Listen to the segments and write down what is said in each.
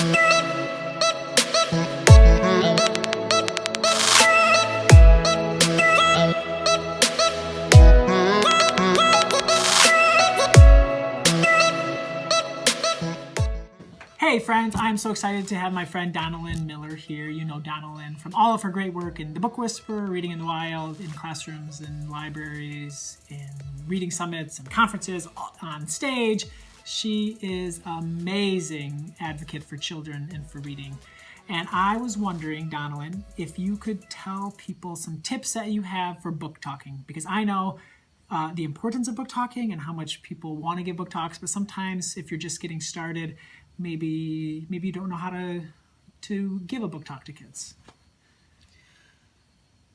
Hey friends, I'm so excited to have my friend Donalyn Miller here. You know Donalyn from all of her great work in The Book Whisperer, Reading in the Wild, in classrooms and libraries, in reading summits and conferences, on stage. She is an amazing advocate for children and for reading. And I was wondering, Donalyn, if you could tell people some tips that you have for book talking, because I know the importance of book talking and how much people want to give book talks, but sometimes if you're just getting started, maybe you don't know how to give a book talk to kids.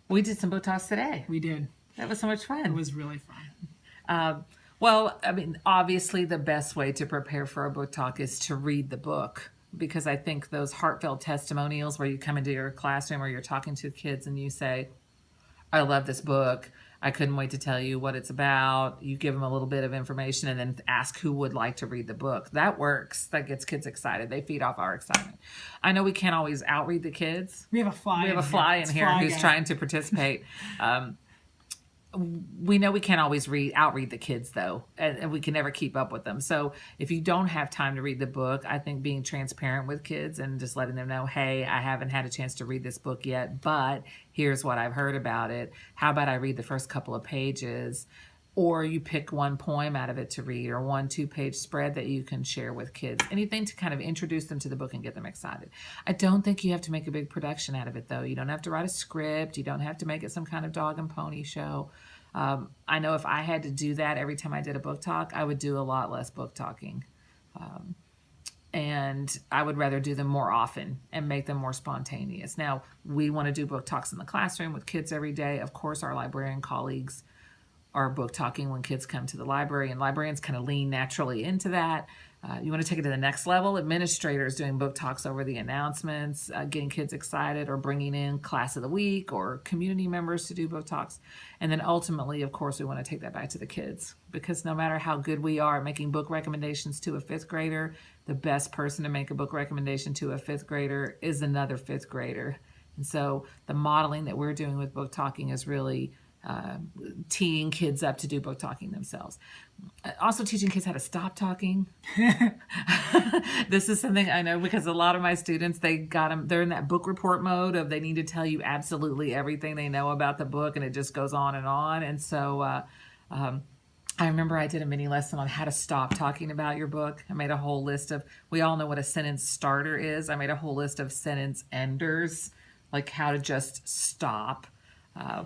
We did some book talks today. We did. That was so much fun. It was really fun. Well, I mean, obviously the best way to prepare for a book talk is to read the book, because I think those heartfelt testimonials where you come into your classroom or you're talking to kids and you say, I love this book, I couldn't wait to tell you what it's about. You give them a little bit of information and then ask who would like to read the book. That works. That gets kids excited. They feed off our excitement. I know we can't always outread the kids. We have a fly in here who's trying to participate. We know we can't always outread the kids though, and we can never keep up with them. So if you don't have time to read the book, I think being transparent with kids and just letting them know, hey, I haven't had a chance to read this book yet, but here's what I've heard about it. How about I read the first couple of pages? Or you pick one poem out of it to read, or 1 2-page spread that you can share with kids. Anything to kind of introduce them to the book and get them excited. I don't think you have to make a big production out of it, though. You don't have to write a script. You don't have to make it some kind of dog and pony show. I know if I had to do that every time I did a book talk, I would do a lot less book talking. And I would rather do them more often and make them more spontaneous. Now, we want to do book talks in the classroom with kids every day. Of course, our librarian colleagues are book talking when kids come to the library, and librarians kind of lean naturally into that. You want to take it to the next level, administrators doing book talks over the announcements, getting kids excited, or bringing in class of the week or community members to do book talks. And then ultimately, of course, we want to take that back to the kids, because no matter how good we are at making book recommendations to a 5th grader, the best person to make a book recommendation to a 5th grader is another 5th grader. And so the modeling that we're doing with book talking is really teeing kids up to do book talking themselves. Also teaching kids how to stop talking. This is something I know because a lot of my students, they're in that book report mode of they need to tell you absolutely everything they know about the book, and it just goes on and on. And so I remember I did a mini lesson on how to stop talking about your book. I made a whole list of, we all know what a sentence starter is. I made a whole list of sentence enders, like how to just stop.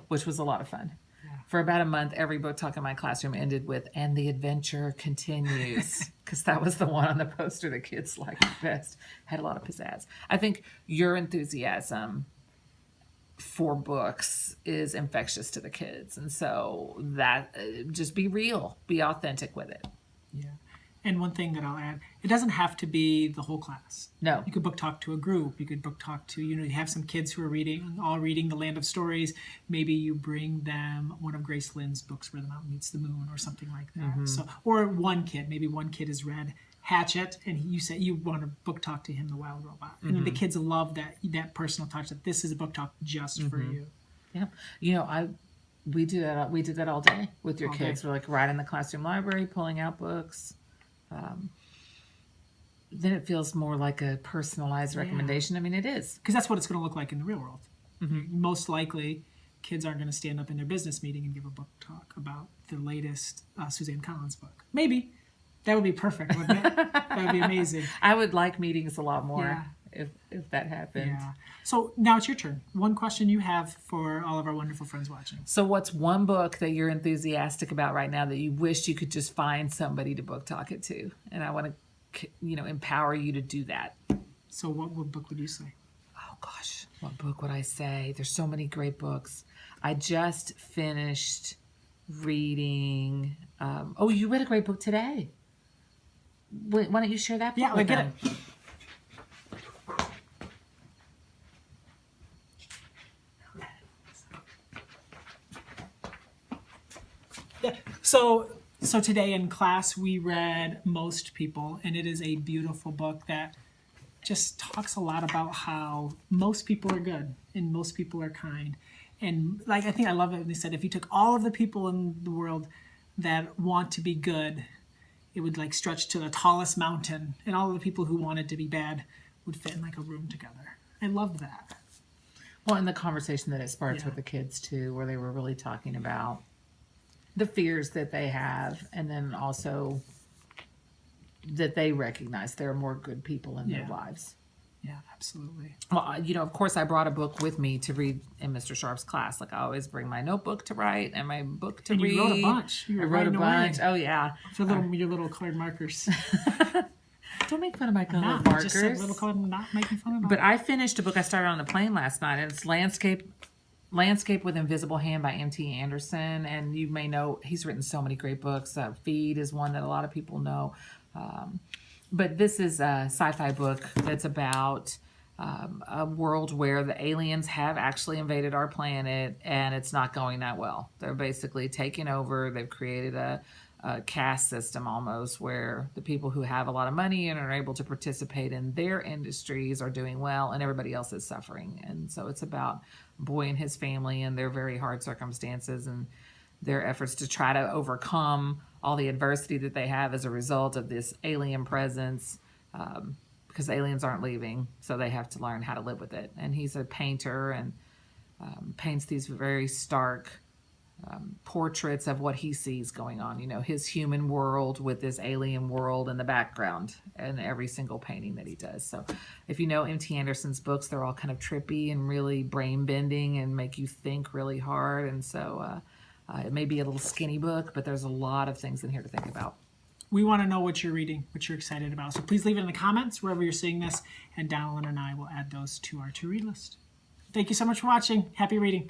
Which was a lot of fun. Yeah. For about a month, every book talk in my classroom ended with, and the adventure continues, because that was the one on the poster the kids liked best. Had a lot of pizzazz. I think your enthusiasm for books is infectious to the kids. And so that, just be real, be authentic with it. Yeah. And one thing that I'll add, it doesn't have to be the whole class. No. You could book talk to a group. You could book talk to, you have some kids who are reading The Land of Stories. Maybe you bring them one of Grace Lynn's books, Where the Mountain Meets the Moon, or something like that. Mm-hmm. So, or maybe one kid has read Hatchet, and you say you want to book talk to him, The Wild Robot. Mm-hmm. And the kids love that personal touch, that this is a book talk just for you. Yeah. We did that all day with your kids. We're like right in the classroom library, pulling out books. Then it feels more like a personalized recommendation. I mean, it is. Because that's what it's going to look like in the real world. Mm-hmm. Most likely, kids aren't going to stand up in their business meeting and give a book talk about the latest Suzanne Collins book. Maybe. That would be perfect, wouldn't it? That would be amazing. I would like meetings a lot more if that happened. Yeah. So now it's your turn. One question you have for all of our wonderful friends watching. So what's one book that you're enthusiastic about right now that you wish you could just find somebody to book talk it to? And I want to, empower you to do that. So what book would you say? Oh gosh, what book would I say? There's so many great books. I just finished reading. You read a great book today. Why don't you share that book? Yeah, get it. So today in class we read Most People, and it is a beautiful book that just talks a lot about how most people are good and most people are kind. And like, I think I love it when they said, if you took all of the people in the world that want to be good, it would like stretch to the tallest mountain, and all of the people who wanted to be bad would fit in like a room together. I loved that. Well, and the conversation that it sparks Yeah. with the kids too, where they were really talking about the fears that they have, and then also that they recognize there are more good people in their Yeah. lives. Yeah, absolutely. Well, of course, I brought a book with me to read in Mr. Sharp's class. Like I always bring my notebook to write and my book to And read. you wrote a bunch. You I were wrote a writing away. bunch. Oh yeah. For your little colored markers. Don't make fun of my colored Not, markers. just said little colored, not making fun of it. But I finished a book I started on the plane last night, and it's Landscape with Invisible Hand by M.T. Anderson. And you may know he's written so many great books. Feed is one that a lot of people know. But this is a sci-fi book that's about a world where the aliens have actually invaded our planet, and it's not going that well. They're basically taking over. They've created a caste system almost, where the people who have a lot of money and are able to participate in their industries are doing well, and everybody else is suffering. And so it's about a boy and his family and their very hard circumstances and their efforts to try to overcome all the adversity that they have as a result of this alien presence, because aliens aren't leaving, so they have to learn how to live with it. And he's a painter and paints these very stark portraits of what he sees going on, his human world with this alien world in the background in every single painting that he does. So if you know M.T. Anderson's books, they're all kind of trippy and really brain bending and make you think really hard. And so it may be a little skinny book, but there's a lot of things in here to think about. We want to know what you're reading, what you're excited about. So please leave it in the comments wherever you're seeing this, and Donalyn and I will add those to our to-read list. Thank you so much for watching. Happy reading.